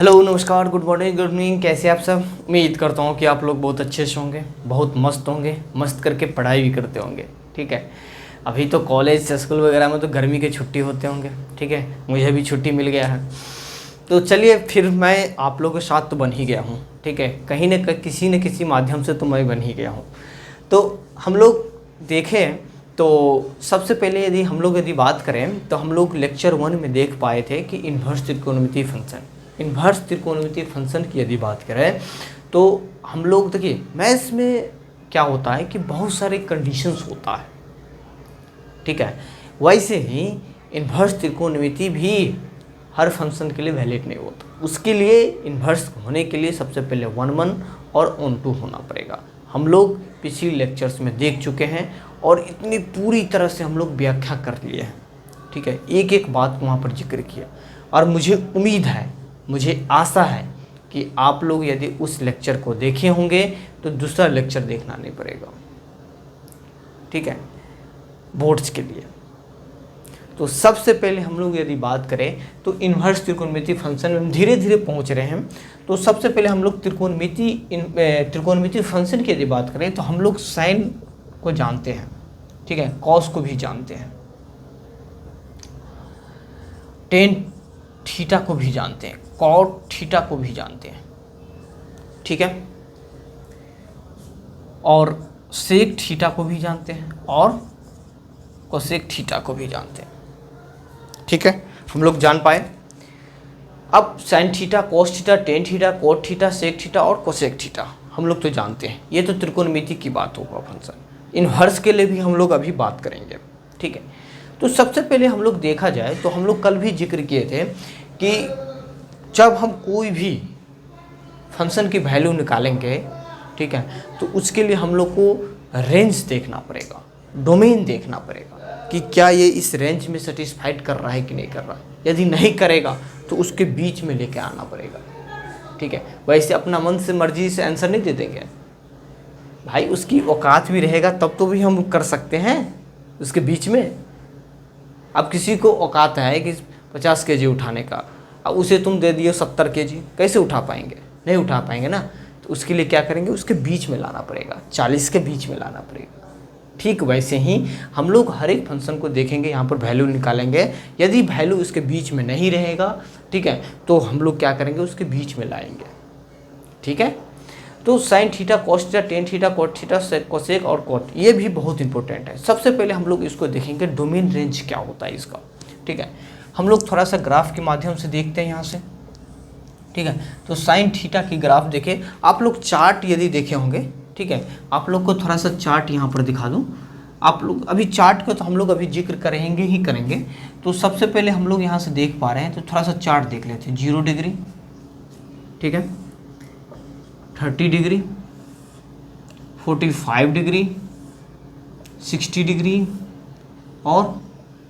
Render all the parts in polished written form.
Hello नमस्कार, good morning, good evening. कैसे आप सब? उम्मीद करता हूँ कि आप लोग बहुत अच्छे से होंगे, बहुत मस्त होंगे, मस्त करके पढ़ाई भी करते होंगे। ठीक है, अभी तो कॉलेज स्कूल वगैरह में तो गर्मी की छुट्टी होते होंगे। ठीक है, मुझे भी छुट्टी मिल गया है। तो चलिए फिर मैं आप लोगों के साथ तो बन ही गया हूँ। ठीक है, कहीं न किसी माध्यम से तो मैं बन ही गया हूँ। तो हम लोग देखें तो सबसे पहले यदि बात करें तो हम लोग लेक्चर 1 में देख पाए थे कि इन्वर्स त्रिकोणमितीय फंक्शन, इन्वर्स त्रिकोणमितीय फंक्शन की यदि बात करें तो हम लोग देखिए मैथ्स में क्या होता है कि बहुत सारे कंडीशंस होता है। ठीक है, वैसे ही इन्वर्स त्रिकोणमिति भी हर फंक्शन के लिए वैलिड नहीं होता। उसके लिए इन्वर्स होने के लिए सबसे पहले 1 और 2 होना पड़ेगा। हम लोग पिछले लेक्चर्स में देख चुके हैं और इतनी पूरी तरह से हम लोग व्याख्या कर लिए हैं। ठीक है, एक एक बात को वहाँ पर जिक्र किया और मुझे उम्मीद है, मुझे आशा है कि आप लोग यदि उस लेक्चर को देखे होंगे तो दूसरा लेक्चर देखना नहीं पड़ेगा। ठीक है, बोर्ड्स के लिए। तो सबसे पहले हम लोग यदि बात करें तो इन्वर्स त्रिकोणमितीय फंक्शन में धीरे धीरे पहुंच रहे हैं। तो सबसे पहले हम लोग त्रिकोणमितीय फंक्शन की यदि बात करें तो हम लोग साइन को जानते हैं। ठीक है, कॉस को भी जानते हैं, टेन थीटा को भी जानते हैं, कॉट थीटा को भी जानते हैं। ठीक है, और सेक थीटा को भी जानते हैं और कोसेक थीटा को भी जानते हैं। ठीक है, हम लोग जान पाए। अब sine theta, cos theta, tan theta, cot theta, sec theta और कोसेक थीटा हम लोग तो जानते हैं। ये तो त्रिकोणमिति की बात होगा फंक्शन। इन्वर्स के लिए भी हम लोग अभी बात करेंगे। ठीक है, तो सबसे पहले हम लोग देखा जाए तो हम लोग कल भी जिक्र किए थे कि जब हम कोई भी फंक्शन की वैल्यू निकालेंगे, ठीक है, तो उसके लिए हम लोग को रेंज देखना पड़ेगा, डोमेन देखना पड़ेगा कि क्या ये इस रेंज में सेटिस्फाइड कर रहा है कि नहीं कर रहा है। यदि नहीं करेगा तो उसके बीच में लेके आना पड़ेगा। ठीक है, वैसे अपना मन से मर्जी से आंसर नहीं दे देंगे भाई, उसकी औकात भी रहेगा तब तो भी हम कर सकते हैं उसके बीच में। अब किसी को औकात है कि 50 kg उठाने का, अब उसे तुम दे दिए 70 kg, कैसे उठा पाएंगे? नहीं उठा पाएंगे ना। तो उसके लिए क्या करेंगे, उसके बीच में लाना पड़ेगा, 40 के बीच में लाना पड़ेगा। ठीक वैसे ही हम लोग हर एक फंक्शन को देखेंगे, यहाँ पर वैल्यू निकालेंगे। यदि वैल्यू उसके बीच में नहीं रहेगा, ठीक है, तो हम लोग क्या करेंगे, उसके बीच में लाएंगे। ठीक है, तो sign theta, cos theta, tan theta, cot theta, cosec और कोट, ये भी बहुत इंपॉर्टेंट है। सबसे पहले हम लोग इसको देखेंगे डोमेन रेंज क्या होता है इसका। ठीक है, हम लोग थोड़ा सा ग्राफ के माध्यम से देखते हैं यहाँ से। ठीक है, तो साइन थीटा की ग्राफ देखें आप लोग, चार्ट यदि देखे होंगे। ठीक है, आप लोग को थोड़ा सा चार्ट यहाँ पर दिखा दूँ। आप लोग अभी चार्ट को तो हम लोग अभी जिक्र करेंगे ही करेंगे। तो सबसे पहले हम लोग यहाँ से देख पा रहे हैं, तो थोड़ा सा चार्ट देख लेते हैं। 0 डिग्री, ठीक है, 30 डिग्री, 45 डिग्री, 60 डिग्री और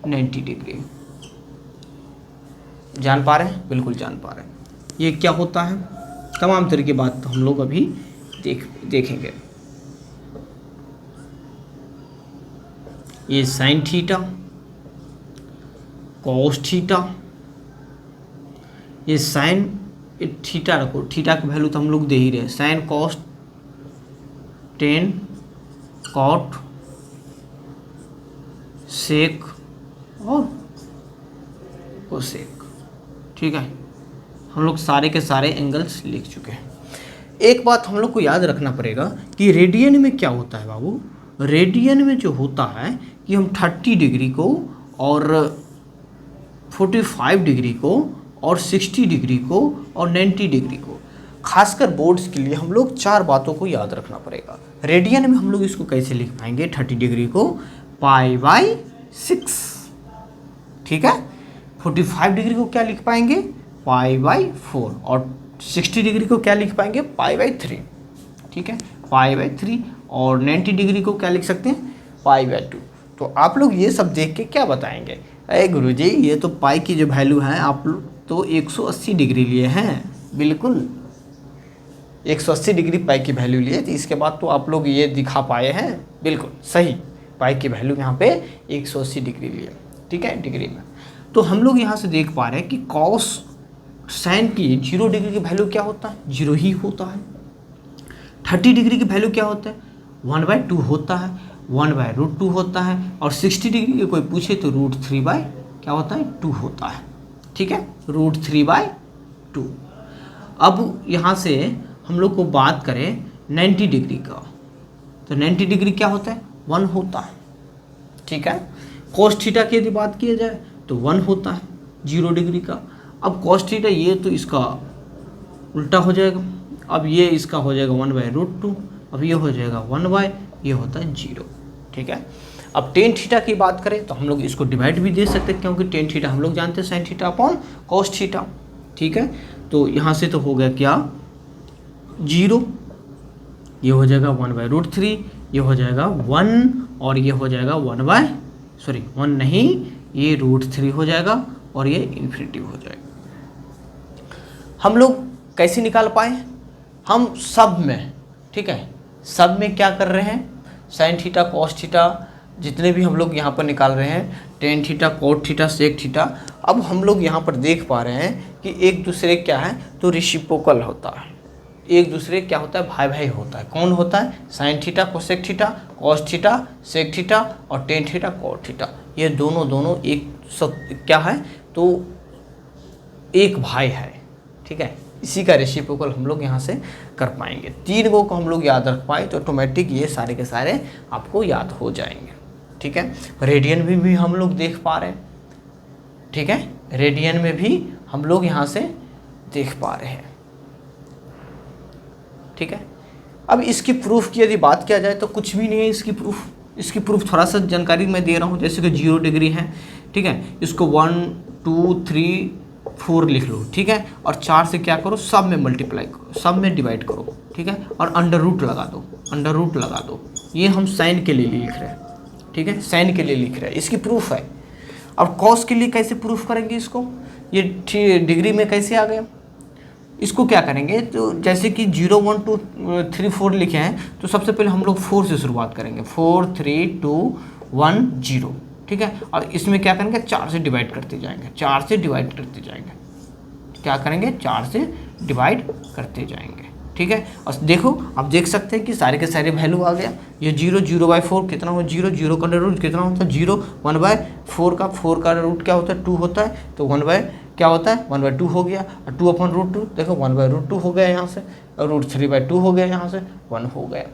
90 डिग्री। जान पा रहे हैं? बिल्कुल जान पा रहे हैं। ये क्या होता है, तमाम तरह की बात तो हम लोग अभी देखेंगे। ये साइन थीटा, कॉस थीटा, ये साइन थीटा रखो, थीटा की वैल्यू तो हम लोग दे ही रहे हैं। साइन कॉस, टेन, कॉट, सेक और कोसेक। ठीक है, हम लोग सारे के सारे एंगल्स लिख चुके हैं। एक बात हम लोग को याद रखना पड़ेगा कि रेडियन में क्या होता है बाबू। रेडियन में जो होता है कि हम 30 डिग्री को और 45 डिग्री को और 60 डिग्री को और 90 डिग्री को, खासकर बोर्ड्स के लिए हम लोग 4 बातों को याद रखना पड़ेगा। रेडियन में हम लोग इसको कैसे लिख पाएंगे, 30 डिग्री को π/6, ठीक है, 45 डिग्री को क्या लिख पाएंगे, π/4 और 60 डिग्री को क्या लिख पाएंगे, π/3। ठीक है, π/3 और 90 डिग्री को क्या लिख सकते हैं, π/2। तो आप लोग ये सब देख के क्या बताएंगे, अरे गुरुजी ये तो पाई की जो वैल्यू है आप लोग तो 180 डिग्री लिए हैं। बिल्कुल 180 डिग्री पाई की वैल्यू लिए, तो इसके बाद तो आप लोग ये दिखा पाए हैं। बिल्कुल सही, पाई की वैल्यू यहाँ पे 180 डिग्री लिए। ठीक है, डिग्री में। तो हम लोग यहाँ से देख पा रहे हैं कि कॉस साइन की 0 डिग्री की वैल्यू क्या होता है, 0 ही होता है। 30 डिग्री की वैल्यू क्या होता है, 1/2 होता है, 1/√2 होता है। और 60 डिग्री की कोई पूछे तो √3 क्या होता है, 2 होता है। ठीक है, √3/2। अब यहाँ से हम लोग को बात करें 90 डिग्री का, तो 90 डिग्री क्या होता है, 1 होता है। ठीक है, cos थीटा की यदि बात किया जाए तो 1 होता है 0 डिग्री का। अब cos थीटा ये तो इसका उल्टा हो जाएगा, अब ये इसका हो जाएगा 1/√2, अब ये हो जाएगा 1 ये होता है 0। ठीक है, अब टेन थीटा की बात करें तो हम लोग इसको डिवाइड भी दे सकते हैं, क्योंकि टेन थीटा हम लोग जानते हैं sine theta upon cos theta. ठीक है, तो यहाँ से तो हो गया क्या, 0, ये हो जाएगा 1/√3, ये हो जाएगा 1 और ये हो जाएगा 1 नहीं, ये √3 हो जाएगा और ये इन्फिनिटी हो जाएगा। हम लोग कैसे निकाल पाए, हम सब में, ठीक है, सब में क्या कर रहे हैं, साइन थीटा cos थीटा जितने भी हम लोग यहाँ पर निकाल रहे हैं, tan theta cot theta sec theta. अब हम लोग यहाँ पर देख पा रहे हैं कि एक दूसरे क्या है, तो रेसिप्रोकल होता है, एक दूसरे क्या होता है, भाई भाई होता है। कौन होता है, sine theta cosec theta, cos theta sec theta और टेन थीटा कोट थीटा, ये दोनों एक सब क्या है, तो एक भाई है। ठीक है, इसी का रेसिप्रोकल हम लोग यहाँ से कर पाएंगे। 3 को हम लोग याद रख पाए तो ऑटोमेटिक ये सारे के सारे आपको याद हो जाएंगे। ठीक है, रेडियन में भी हम लोग देख पा रहे हैं। ठीक है, रेडियन में भी हम लोग यहाँ से देख पा रहे हैं। ठीक है, अब इसकी प्रूफ की यदि बात किया जाए तो कुछ भी नहीं है इसकी प्रूफ थोड़ा सा जानकारी मैं दे रहा हूँ। जैसे कि 0 डिग्री है, ठीक है, इसको 1 2 3 4 लिख लो। ठीक है, और 4 से क्या करो, सब में मल्टीप्लाई करो, सब में डिवाइड करो। ठीक है, और अंडर रूट लगा दो। ये हम साइन के लिए लिख रहे हैं। ठीक है, साइन के लिए लिख रहे हैं, इसकी प्रूफ है। अब कॉस के लिए कैसे प्रूफ करेंगे इसको, ये डिग्री में कैसे आ गया, इसको क्या करेंगे, तो जैसे कि 0 1 2 3 4 लिखे हैं, तो सबसे पहले हम लोग 4 से शुरुआत करेंगे, 4 3 2 1 0। ठीक है, और इसमें क्या करेंगे, 4 से डिवाइड करते जाएंगे, 4 से डिवाइड करते जाएंगे, क्या करेंगे, 4 से डिवाइड करते जाएंगे। ठीक है, और देखो आप देख सकते हैं कि सारे के सारे वैल्यू आ गया। ये 0/4 कितना हो, 0 का रूट कितना होता है, 0 1/4 का रूट क्या होता है, 2 होता है, तो क्या होता है, 1/2 हो गया, और 2/√2 देखो 1/√2 हो गया यहाँ से, और √3/2 हो गया यहाँ से, 1 हो गया।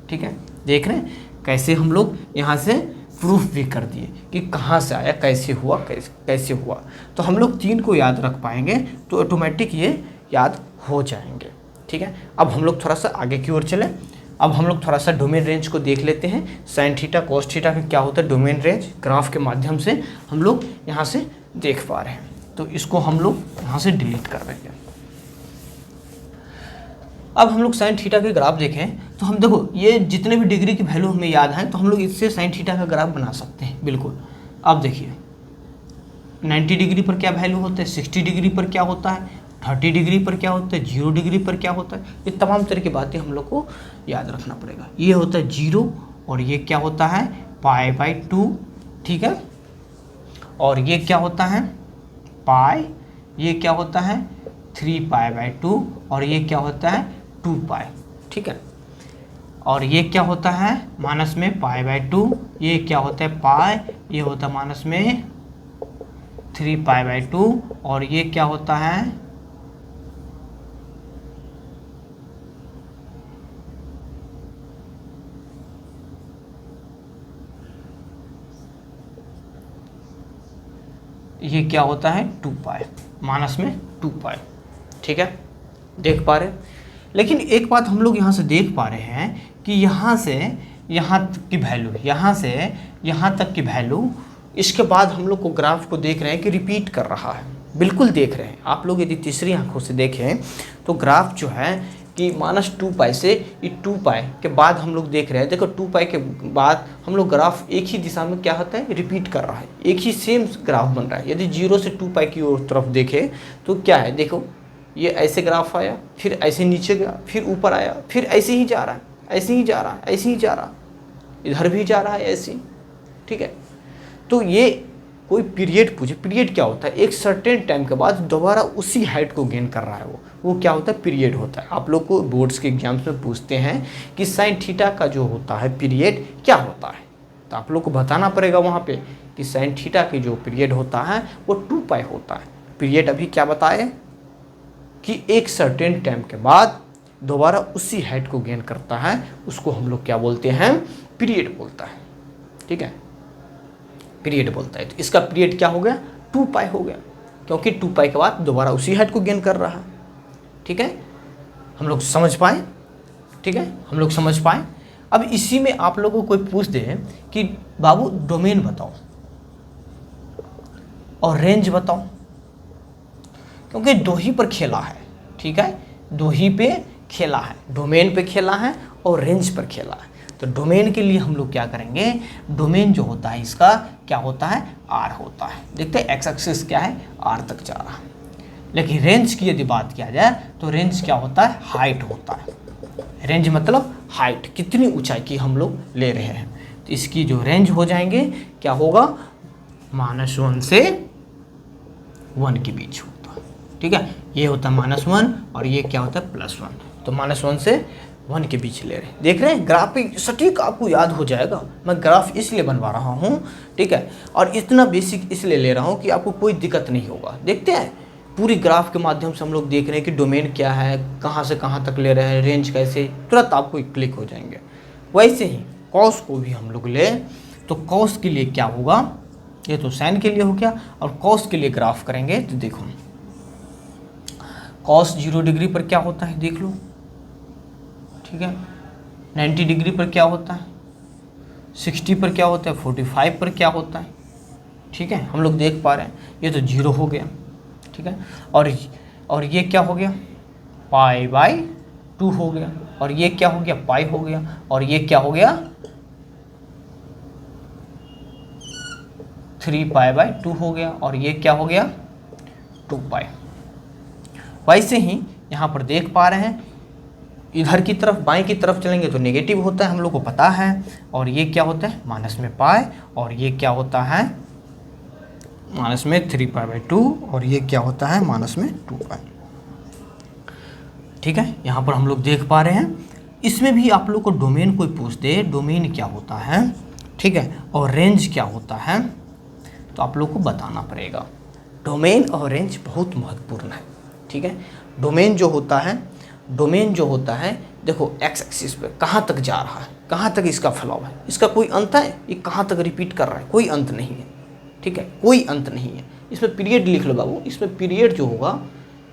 ठीक है, देख रहे हैं कैसे हम लोग यहाँ से प्रूफ भी कर दिए कि कहाँ से आया, कैसे हुआ। तो हम लोग 3 को याद रख पाएंगे तो ऑटोमेटिक ये याद हो जाएंगे। ठीक है, अब हम लोग थोड़ा सा आगे की ओर चलें। अब हम लोग थोड़ा सा डोमेन रेंज को देख लेते हैं। साइन थीटा कॉस थीटा में क्या होता है, डोमेन रेंज ग्राफ के माध्यम से हम लोग यहाँ से देख पा रहे हैं, तो इसको हम लोग यहाँ से डिलीट कर देंगे। अब हम लोग साइन थीटा के ग्राफ देखें तो हम देखो ये जितने भी डिग्री की वैल्यू हमें याद है तो हम लोग इससे साइन थीटा का ग्राफ बना सकते हैं बिल्कुल। अब देखिए 90 डिग्री पर क्या वैल्यू होता है, 60 डिग्री पर क्या होता है, 30 डिग्री पर क्या होता है, 0 डिग्री पर क्या होता है, ये तमाम तरह की बातें हम लोग को याद रखना पड़ेगा। ये होता है 0 और ये क्या होता है π/2। ठीक है, और ये क्या होता है पाई, ये क्या होता है 3π/2 और ये क्या होता है 2π। ठीक है, और ये क्या होता है माइनस में π/2, ये क्या होता है पाई, ये होता है माइनस में 3π/2 और ये क्या होता है ये क्या होता है 2π, माइनस में 2π। ठीक है, देख पा रहे। लेकिन एक बात हम लोग यहाँ से देख पा रहे हैं कि यहाँ से यहाँ तक की वैल्यू, यहाँ से यहाँ तक की वैल्यू, इसके बाद हम लोग को ग्राफ को देख रहे हैं कि रिपीट कर रहा है, बिल्कुल देख रहे हैं। आप लोग यदि तीसरी आंखों से देखें तो ग्राफ जो है कि -2π से ये 2π के बाद हम लोग देख रहे हैं। देखो 2π के बाद हम लोग ग्राफ एक ही दिशा में क्या होता है रिपीट कर रहा है, एक ही सेम ग्राफ बन रहा है। यदि 0 से 2π की ओर तरफ देखें तो क्या है, देखो ये ऐसे ग्राफ आया, फिर ऐसे नीचे गया, फिर ऊपर आया, फिर ऐसे ही जा रहा है, ऐसे ही जा रहा है, ऐसे ही जा रहा है, इधर भी जा रहा है ऐसे ही। ठीक है, तो ये कोई पीरियड पूछे, पीरियड क्या होता है, एक सर्टेन टाइम के बाद दोबारा उसी हाइट को गेन कर रहा है वो क्या होता है, पीरियड होता है। आप लोग को बोर्ड्स के एग्जाम्स में पूछते हैं कि साइन थीटा का जो होता है पीरियड क्या होता है, तो आप लोग को बताना पड़ेगा वहाँ पे कि साइन थीटा की जो पीरियड होता है वो 2 पाई होता है। पीरियड अभी क्या बताए कि एक सर्टेन टाइम के बाद दोबारा उसी हाइट को गेन करता है, उसको हम लोग क्या बोलते हैं, पीरियड बोलता है। ठीक है, पीरियड बोलता है। तो इसका पीरियड क्या हो गया, 2 पाई हो गया, क्योंकि 2 पाई के बाद दोबारा उसी हाइट को गेन कर रहा है। ठीक है, हम लोग समझ पाए, ठीक है, हम लोग समझ पाए। अब इसी में आप लोगों को कोई पूछ दे कि बाबू डोमेन बताओ और रेंज बताओ, क्योंकि दो ही पर खेला है। ठीक है, दो ही पे खेला है, डोमेन पे खेला है और रेंज पर खेला है। तो डोमेन के लिए हम लोग क्या करेंगे, डोमेन जो होता है इसका क्या होता है, आर होता है। देखते हैं एक्स एक्सिस क्या है, आर तक जा रहा है। लेकिन रेंज की यदि बात किया जाए तो रेंज क्या होता है, हाइट होता है। रेंज मतलब हाइट, कितनी ऊंचाई की हम लोग ले रहे हैं। तो इसकी जो रेंज हो जाएंगे क्या होगा, -1 से 1 के बीच होता है। ठीक है, ये होता है -1 और ये क्या होता है +1। तो -1 से 1 के बीच ले रहे हैं। देख रहे हैं ग्राफ पे सटीक आपको याद हो जाएगा। मैं ग्राफ इसलिए बनवा रहा हूँ, ठीक है, और इतना बेसिक इसलिए ले रहा हूँ कि आपको कोई दिक्कत नहीं होगा। देखते हैं पूरी ग्राफ के माध्यम से हम लोग देख रहे हैं कि डोमेन क्या है, कहाँ से कहाँ तक ले रहे हैं, रेंज कैसे, तुरंत आपको क्लिक हो जाएंगे। वैसे ही कॉस को भी हम लोग ले तो कॉस के लिए क्या होगा, ये तो साइन के लिए हो गया, और कॉस के लिए ग्राफ करेंगे तो देखो कॉस 0 डिग्री पर क्या होता है देख लो। ठीक है, 90 डिग्री पर क्या होता है, 60 पर क्या होता है, 45 पर क्या होता है। ठीक है, हम लोग देख पा रहे हैं ये तो 0 हो गया। ठीक है, और ये क्या हो गया, π/2 हो गया, और ये क्या हो गया, पाई हो गया, और ये क्या हो गया 3π/2 हो गया, और ये क्या हो गया 2 पाई। वैसे ही यहाँ पर देख पा रहे हैं इधर की तरफ बाएं की तरफ चलेंगे तो नेगेटिव होता है, हम लोग को पता है, और ये क्या होता है माइनस में पाई, और ये क्या होता है माइनस में 3π/2, और ये क्या होता है माइनस में 2 पाई। ठीक है, यहाँ पर हम लोग देख पा रहे हैं। इसमें भी आप लोग को डोमेन कोई पूछ दे, डोमेन क्या होता है, ठीक है, और रेंज क्या होता है, तो आप लोग को बताना पड़ेगा। डोमेन और रेंज बहुत महत्वपूर्ण है। ठीक है, डोमेन जो होता है देखो एक्स एक्सिस पे कहाँ तक जा रहा है, कहाँ तक इसका फैलाव है, इसका कोई अंत है, ये कहाँ तक रिपीट कर रहा है, कोई अंत नहीं है। ठीक है, कोई अंत नहीं है। इसमें पीरियड लिख लो बाबू, इसमें पीरियड जो होगा,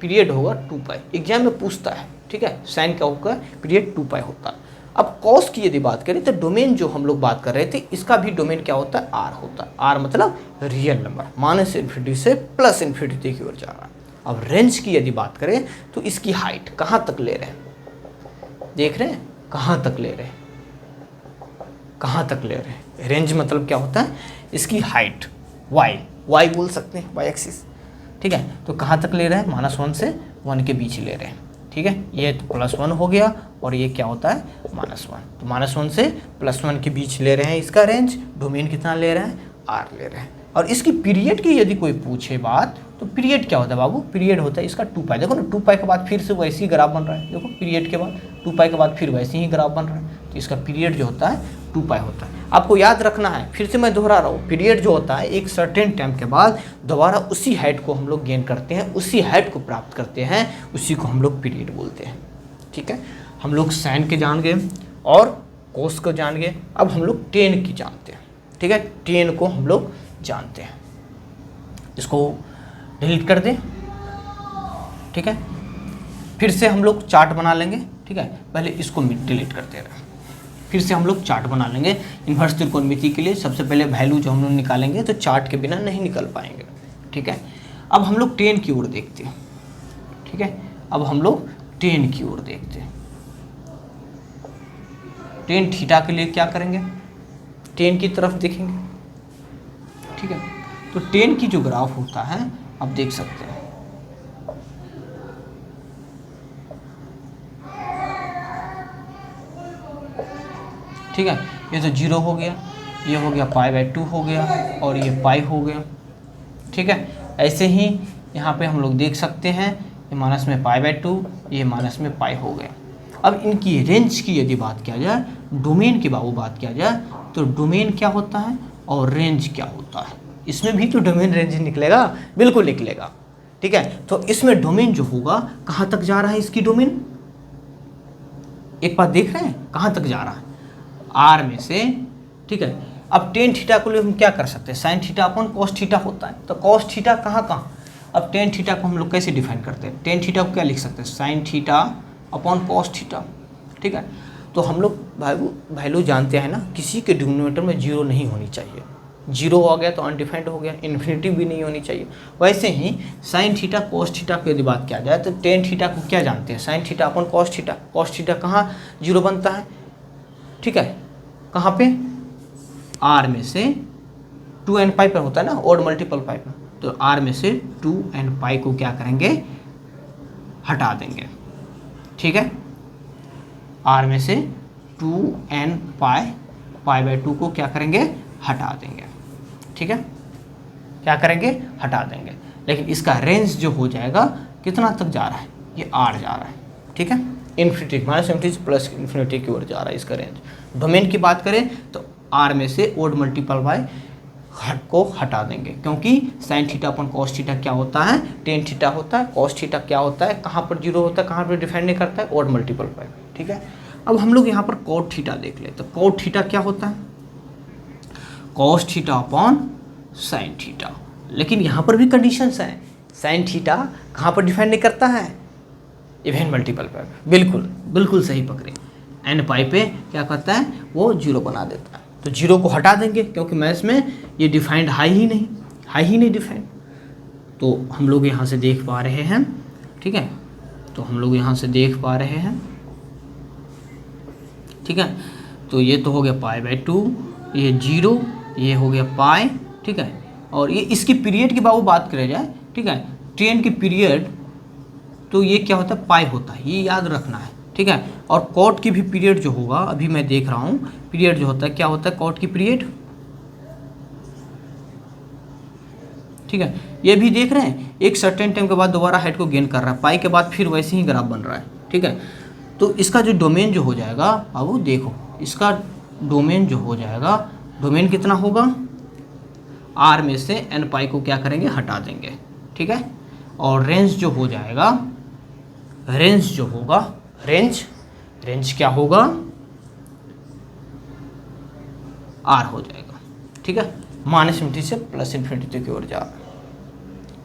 पीरियड होगा 2 पाई। एग्जाम में पूछता है, ठीक है, साइन क्या होगा, पीरियड 2 पाई होता है। अब कॉस की यदि बात करें तो डोमेन जो हम लोग बात कर रहे थे इसका भी डोमेन क्या होता है, आर होता है। आर मतलब रियल नंबर, -∞ से +∞ की ओर जा रहा है। अब रेंज की यदि बात करें तो इसकी हाइट कहाँ तक ले रहे हैं, देख रहे हैं कहाँ तक ले रहे हैं, कहाँ तक ले रहे हैं। रेंज मतलब क्या होता है, इसकी हाइट वाई बोल सकते हैं, वाई एक्सिस। ठीक है, तो कहाँ तक ले रहे हैं, -1 से 1 के बीच ले रहे हैं। ठीक है, ये तो +1 हो गया, और ये क्या होता है -1, तो -1 से +1 के बीच ले रहे हैं इसका रेंज। डोमेन कितना ले रहे हैं, आर ले रहे हैं। और इसकी पीरियड की यदि कोई पूछे बात तो पीरियड क्या होता है बाबू, पीरियड होता है इसका 2 पाई। देखो ना 2 पाई के बाद फिर से वैसे ही ग्राफ बन रहा है, देखो पीरियड के बाद 2 पाई के बाद फिर वैसे ही ग्राफ बन रहा है। तो इसका पीरियड जो होता है 2 पाई होता है। आपको याद रखना है, फिर से मैं दोहरा रहा हूँ, पीरियड जो होता है एक सर्टेन टाइम के बाद दोबारा उसी हाइट को हम लोग गेन करते हैं, उसी हाइट को प्राप्त करते हैं, उसी को हम लोग पीरियड बोलते हैं। ठीक है, हम लोग साइन के जान गए और कोस को जान गए। अब हम लोग टेन की जानते हैं। ठीक है, टेन को हम लोग जानते हैं। इसको डिलीट कर दें। ठीक है, फिर से हम लोग चार्ट बना लेंगे। ठीक है, पहले इसको डिलीट करते रहे, फिर से हम लोग चार्ट बना लेंगे। इन्वर्स त्रिकोणमिति के लिए सबसे पहले वैल्यू जो हम लोग निकालेंगे तो चार्ट के बिना नहीं निकल पाएंगे। ठीक है, अब हम लोग टेन की ओर देखते हैं। ठीक है, अब हम लोग टेन की ओर देखते हैं। टेन थीटा के लिए क्या करेंगे, टेन की तरफ देखेंगे। ठीक है, तो टेन की जो ग्राफ होता है आप देख सकते हैं। ठीक है, ये तो 0 हो गया, ये हो गया π/2 हो गया, और ये पाई हो गया। ठीक है। ऐसे ही यहाँ पे हम लोग देख सकते हैं ये माइनस में π/2, ये माइनस में पाई हो गया। अब इनकी रेंज की यदि बात किया जाए, डोमेन की बात किया जाए, तो डोमेन क्या होता है और रेंज क्या होता है, इसमें भी तो डोमेन रेंज निकलेगा, बिल्कुल निकलेगा, ठीक है। तो इसमें डोमेन जो होगा कहाँ तक जा रहा है, इसकी डोमेन एक बात देख रहे हैं कहाँ तक जा रहा है, आर में से, ठीक है। अब टेन थीटा को लिए हम क्या कर सकते हैं, sine theta upon cos theta होता है, तो कॉस थीटा कहाँ कहाँ। अब टेन थीटा को हम लोग कैसे डिफाइन करते हैं, टेन थीटा को क्या लिख सकते हैं, sine theta upon cos theta, ठीक है। तो हम लोग वैल्यू जानते हैं ना, किसी के डिनोमिनेटर में जीरो नहीं होनी चाहिए, जीरो हो गया तो अनडिफाइंड हो गया, इन्फिनिटी भी नहीं होनी चाहिए। वैसे ही साइन थीटा कॉस थीटा की यदि बात किया जाए तो टेन थीटा को क्या जानते हैं, sine theta upon cos theta, cos theta कहाँ जीरो बनता है, ठीक है, कहाँ पे, आर में से 2n पाई पर होता है ना, ओड मल्टीपल पाई पर, तो आर में से 2n पाई को क्या करेंगे, हटा देंगे, ठीक है। आर में से 2n पाई/2 को क्या करेंगे, हटा देंगे, ठीक है, क्या करेंगे, हटा देंगे। लेकिन इसका रेंज जो हो जाएगा कितना तक जा रहा है, ये आर जा रहा है, ठीक है, infinity minus infinity plus infinity की ओर जा रहा है इसका रेंज। डोमेन की बात करें तो आर में से ओड मल्टीपल बाय को हटा देंगे, क्योंकि sine theta upon cos theta क्या होता है, टेन थीटा होता है, कॉस थीटा क्या होता है, कहाँ पर जीरो होता है, कहाँ पर डिफाइन नहीं करता है, ओड मल्टीपल बाय, ठीक है। अब हम लोग यहाँ पर कॉट थीटा देख ले, तो कॉट थीटा क्या होता है, cos theta upon sine theta. लेकिन यहाँ पर भी कंडीशंस हैं, साइन थीटा कहाँ पर डिफाइन नहीं करता है, इवन मल्टीपल पर, बिल्कुल बिल्कुल सही पकड़े, एन पाई पे क्या करता है, वो जीरो बना देता है, तो जीरो को हटा देंगे क्योंकि मैथ्स में ये डिफाइंड हाई ही नहीं डिफाइंड। तो हम लोग यहाँ से देख पा रहे हैं, ठीक है, तो हम लोग यहाँ से देख पा रहे हैं, ठीक है। तो ये तो हो गया π/2, ये जीरो, ये हो गया पाई, ठीक है। और ये इसकी पीरियड की बात करें जाए, ठीक है, टेन की पीरियड तो ये क्या होता है, पाई होता है, ये याद रखना है, ठीक है। और कॉट की भी पीरियड जो होगा, अभी मैं देख रहा हूँ पीरियड जो होता है, क्या होता है कॉट की पीरियड, ठीक है। ये भी देख रहे हैं एक सर्टेन टाइम के बाद दोबारा हाइट को गेन कर रहा है, पाई के बाद फिर वैसे ही ग्राफ बन रहा है, ठीक है। तो इसका जो डोमेन जो हो जाएगा, अब देखो इसका डोमेन जो हो जाएगा, डोमेन कितना होगा, आर में से एन पाई को क्या करेंगे, हटा देंगे, ठीक है। और रेंज जो हो जाएगा, रेंज जो होगा, रेंज क्या होगा, आर हो जाएगा, ठीक है, माइनस इन्फिनिटी से प्लस इन्फिनिटी की ओर जा रहा है।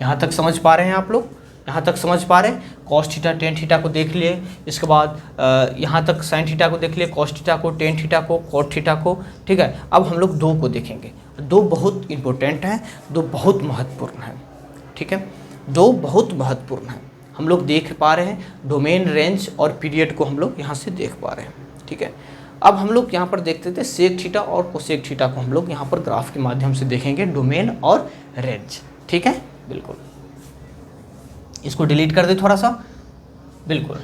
यहाँ तक समझ पा रहे हैं आप लोग, यहाँ तक समझ पा रहे हैं। कॉस थीटा टेन थीटा को देख लिए, इसके बाद यहाँ तक साइन थीटा को देख लिए, कॉस थीटा को, टेन थीटा को, कॉट थीटा को, ठीक है। अब हम लोग दो को देखेंगे, दो बहुत इंपॉर्टेंट हैं, दो बहुत महत्वपूर्ण हैं, ठीक है, दो बहुत महत्वपूर्ण हैं। हम लोग देख पा रहे हैं डोमेन, रेंज और पीरियड को हम लोग यहाँ से देख पा रहे हैं, ठीक है। अब हम लोग यहाँ पर देखते थे सेक थीटा और कोसेक थीटा को हम लोग यहाँ पर ग्राफ के माध्यम से देखेंगे, डोमेन और रेंज, ठीक है, बिल्कुल। इसको डिलीट कर दे थोड़ा सा, बिल्कुल।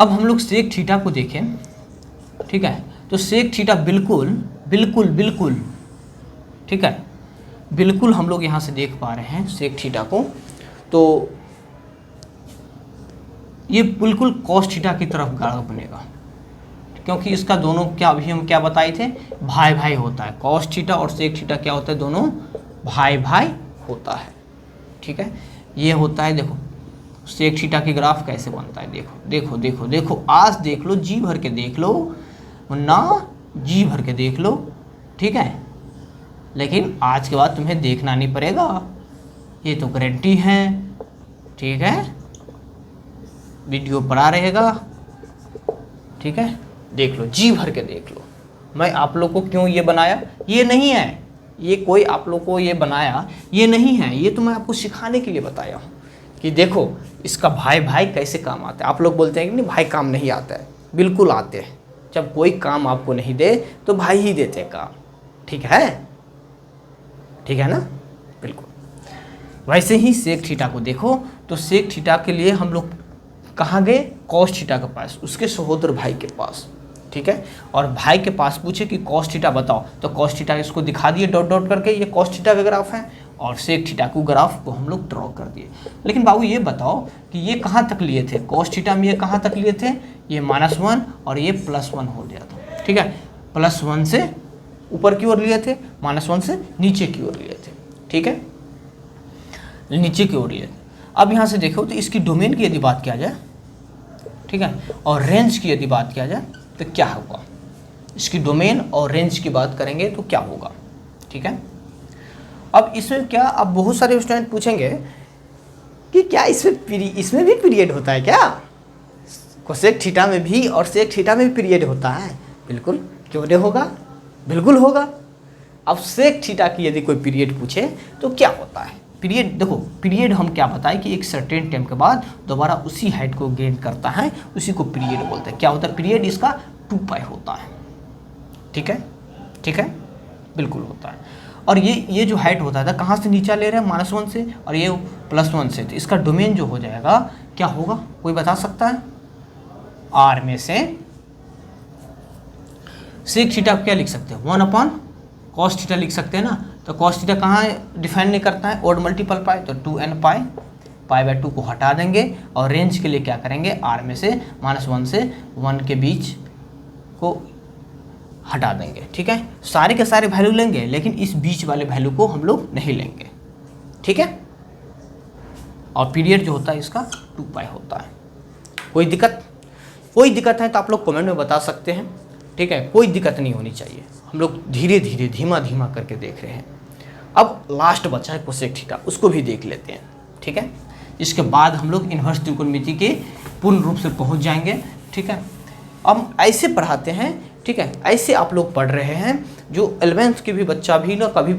अब हम लोग सेक थीटा को देखें, ठीक है। तो सेक थीटा बिल्कुल बिल्कुल बिल्कुल, ठीक है, बिल्कुल हम लोग यहाँ से देख पा रहे हैं सेक थीटा को, तो ये बिल्कुल कॉस थीटा की तरफ गाढ़ा बनेगा, क्योंकि इसका दोनों क्या, अभी हम क्या बताए थे, भाई भाई होता है, कॉस थीटा और सेक थीटा क्या होता है, दोनों भाई भाई होता है, ठीक है। ये होता है, देखो सेक थीटा की ग्राफ कैसे बनता है, देखो देखो देखो देखो, आज देख लो, जी भर के देख लो, वरना जी भर के देख लो, ठीक है। लेकिन आज के बाद तुम्हें देखना नहीं पड़ेगा, ये तो गारंटी है, ठीक है, वीडियो पड़ा रहेगा, ठीक है, देख लो, जी भर के देख लो। मैं आप लोग को क्यों ये बनाया, ये नहीं है, ये कोई आप लोग को ये बनाया ये नहीं है, ये तो मैं आपको सिखाने के लिए बताया हूँ कि देखो इसका भाई भाई कैसे काम आता है। आप लोग बोलते हैं कि नहीं भाई काम नहीं आता है, बिल्कुल आते हैं। जब कोई काम आपको नहीं दे तो भाई ही देते हैं काम, ठीक है, ठीक है ना, बिल्कुल। वैसे ही सेक थीटा को देखो, तो सेक थीटा के लिए हम लोग कहाँ गए, कॉस थीटा के पास, उसके सहोदर भाई के पास, ठीक है, और भाई के पास पूछे कि कॉस थीटा बताओ, तो कॉस थीटा इसको दिखा दिए डॉट डॉट करके, ये कॉस थीटा का ग्राफ है, और सेक थीटा को ग्राफ को हम लोग ड्रॉ कर दिए। लेकिन बाबू ये बताओ कि ये कहाँ तक लिए थे, कॉस थीटा में ये कहाँ तक लिए थे, ये -1 और ये +1 हो गया था, ठीक है, +1 से ऊपर की ओर लिए थे, -1 से नीचे की ओर लिए थे, ठीक है, नीचे की ओर लिए। अब यहाँ से देखो तो इसकी डोमेन की यदि बात किया जाए, ठीक है, और रेंज की यदि बात किया जाए तो क्या होगा, इसकी डोमेन और रेंज की बात करेंगे तो क्या होगा, ठीक है। अब इसमें क्या, अब बहुत सारे स्टूडेंट पूछेंगे कि क्या इसमें भी पीरियड होता है क्या, कोसेक थीटा में भी और सेक थीटा में भी पीरियड होता है? बिल्कुल, क्यों नहीं होगा, बिल्कुल होगा। अब सेक थीटा की यदि कोई पीरियड पूछे तो क्या होता है पीरियड, देखो पीरियड हम क्या बताएं कि एक सर्टेन टाइम के बाद दोबारा उसी हाइट को गेन करता है, उसी को पीरियड बोलते हैं। क्या होता है पीरियड, इसका 2π होता है, ठीक है, ठीक है, बिल्कुल होता है। और ये जो हाइट होता है कहाँ से नीचा ले रहे हैं, -1 से, और ये +1 से, तो इसका डोमेन जो हो जाएगा क्या होगा, कोई बता सकता है? R में से सेक थीटा क्या लिख सकते हैं, 1/cos थीटा लिख सकते हैं ना। तो cos थीटा कहाँ डिफाइन नहीं करता है, ओड मल्टीपल पाई, तो 2nπ, π/2 को हटा देंगे और रेंज के लिए क्या करेंगे, R में से -1 से 1 के बीच को हटा देंगे, ठीक है। सारे के सारे वैल्यू लेंगे लेकिन इस बीच वाले वैल्यू को हम लोग नहीं लेंगे, ठीक है। और पीरियड जो होता है इसका 2π होता है। कोई दिक्कत, कोई दिक्कत है तो आप लोग कमेंट में बता सकते हैं, ठीक है, कोई दिक्कत नहीं होनी चाहिए। हम लोग धीरे धीरे धीमा धीमा करके देख रहे हैं। अब लास्ट बचा है कोसेक थीटा, उसको भी देख लेते हैं, ठीक है। इसके बाद हम लोग इन्वर्स त्रिकोणमिति के पूर्ण रूप से पहुंच जाएंगे, ठीक है। अब ऐसे पढ़ाते हैं, ठीक है, ऐसे आप लोग पढ़ रहे हैं जो 11th के भी बच्चा भी ना कभी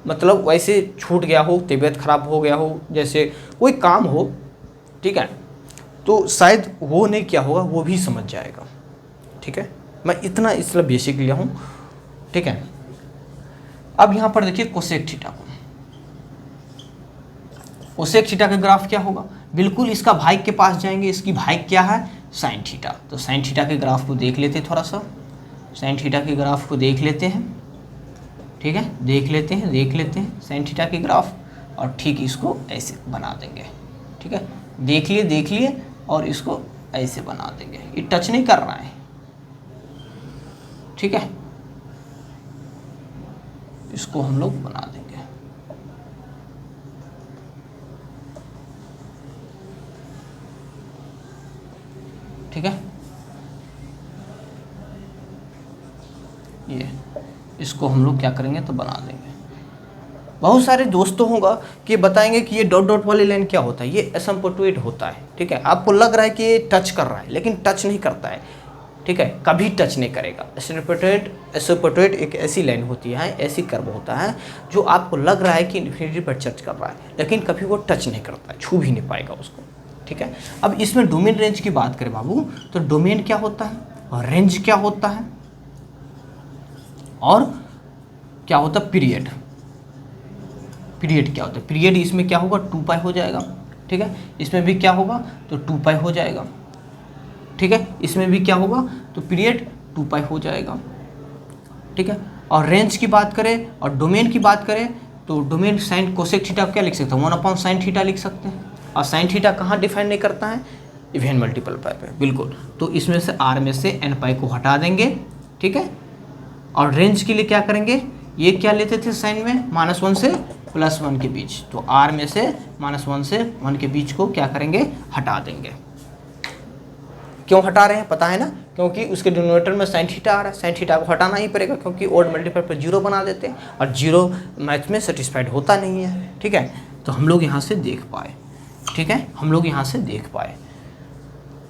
मतलब वैसे छूट गया हो, तबीयत खराब हो गया हो, जैसे कोई काम हो, ठीक है, तो शायद वो नहीं क्या होगा वो भी समझ जाएगा, ठीक है। मैं इतना इसलिए बेसिक लिया हूँ, ठीक है। अब यहाँ पर देखिए कोसेक थीटा को, कोसेक थीटा का ग्राफ क्या होगा, बिल्कुल इसका भाई के पास जाएंगे, इसकी भाई क्या है, साइन थीटा। तो साइन थीटा के ग्राफ को देख लेते हैं, थोड़ा सा साइन थीटा के ग्राफ को देख लेते हैं, ठीक है, देख लेते हैं साइन थीटा के ग्राफ, और ठीक इसको ऐसे बना देंगे, ठीक है, देख लिए और इसको ऐसे बना देंगे, ये टच नहीं कर रहा है, ठीक है, इसको हम लोग बना देंगे, ठीक है, ये इसको हम लोग क्या करेंगे तो बना देंगे। बहुत सारे दोस्तों होगा कि बताएंगे कि ये डॉट डॉट वाली लाइन क्या होता है, ये एसिम्प्टोट होता है, ठीक है। आपको लग रहा है कि ये टच कर रहा है लेकिन टच नहीं करता है, ठीक है, कभी टच नहीं करेगा। एसिम्प्टोट एक ऐसी लाइन होती है, ऐसी कर्व होता है जो आपको लग रहा है कि इन्फिनिटी पर टच कर रहा है लेकिन कभी वो टच नहीं करता है, छू भी नहीं पाएगा उसको, ठीक है। अब इसमें डोमेन रेंज की बात करें बाबू, तो डोमेन क्या होता है और रेंज क्या होता है और क्या होता है पीरियड, पीरियड क्या होता है, पीरियड इसमें क्या होगा 2π हो जाएगा, ठीक है, इसमें भी क्या होगा तो 2π हो जाएगा, ठीक है, इसमें भी क्या होगा तो पीरियड 2π हो जाएगा, ठीक है। और रेंज की बात करें और डोमेन की बात करें तो डोमेन साइन कोसेक थीटा क्या लिख सकते हैं, 1/sin थीटा लिख सकते हैं। और साइन थीटा कहाँ डिफाइन नहीं करता है, इवन मल्टीपल पाई पे, बिल्कुल। तो इसमें से R में से nπ को हटा देंगे, ठीक है। और रेंज के लिए क्या करेंगे, ये क्या लेते थे साइन में -1 से +1 के बीच, तो R में से -1 से 1 के बीच को क्या करेंगे हटा देंगे। क्यों हटा रहे हैं पता है ना, क्योंकि उसके डिनोमिनेटर में साइन थीटा आ रहा है, साइन थीटा को हटाना ही पड़ेगा क्योंकि ओड मल्टीपल पर 0 बना देते हैं और 0 मैथ में सेटिस्फाइड होता नहीं है, ठीक है। तो हम लोग यहाँ से देख पाए, ठीक है, हम लोग यहाँ से देख पाए।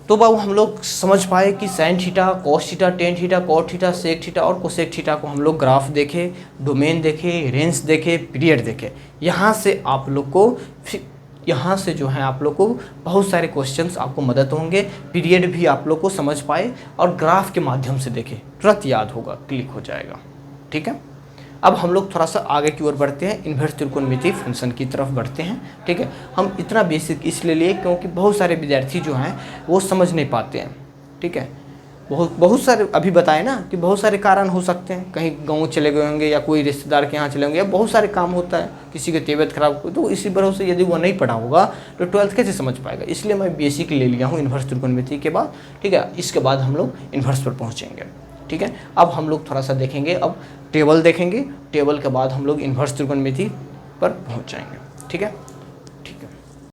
तो बाबू हम लोग समझ पाए कि sine theta, cos theta, tan theta, cot theta, sec theta और कोसेक थीटा को हम लोग ग्राफ देखे, डोमेन देखे, रेंज देखे, पीरियड देखे। यहाँ से आप लोग को यहाँ से जो है आप लोग को बहुत सारे क्वेश्चंस आपको मदद होंगे, पीरियड भी आप लोग को समझ पाए और ग्राफ के माध्यम से देखें, तुरंत याद होगा, क्लिक हो जाएगा, ठीक है। अब हम लोग थोड़ा सा आगे की ओर बढ़ते हैं, इन्वर्स त्रिकोणमितीय फंक्शन की तरफ बढ़ते हैं। ठीक है, हम इतना बेसिक इसलिए लिए क्योंकि बहुत सारे विद्यार्थी जो हैं वो समझ नहीं पाते हैं। ठीक है, बहुत सारे अभी बताए ना कि बहुत सारे कारण हो सकते हैं, कहीं गाँव चले गए होंगे या कोई रिश्तेदार के यहाँ चले होंगे, या बहुत सारे काम होता है, किसी की तबीयत खराब हो, तो इसी भरोसे यदि वो नहीं पढ़ा होगा तो 12th कैसे समझ पाएगा। इसलिए मैं बेसिक ले लिया हूँ इन्वर्स त्रिकोणमिति के बाद। ठीक है, इसके बाद हम लोग इन्वर्स पर पहुँचेंगे। ठीक है, अब हम लोग थोड़ा सा देखेंगे, अब टेबल देखेंगे, टेबल के बाद हम लोग इन्वर्स त्रिकोणमिति पर पहुँच जाएंगे। ठीक है।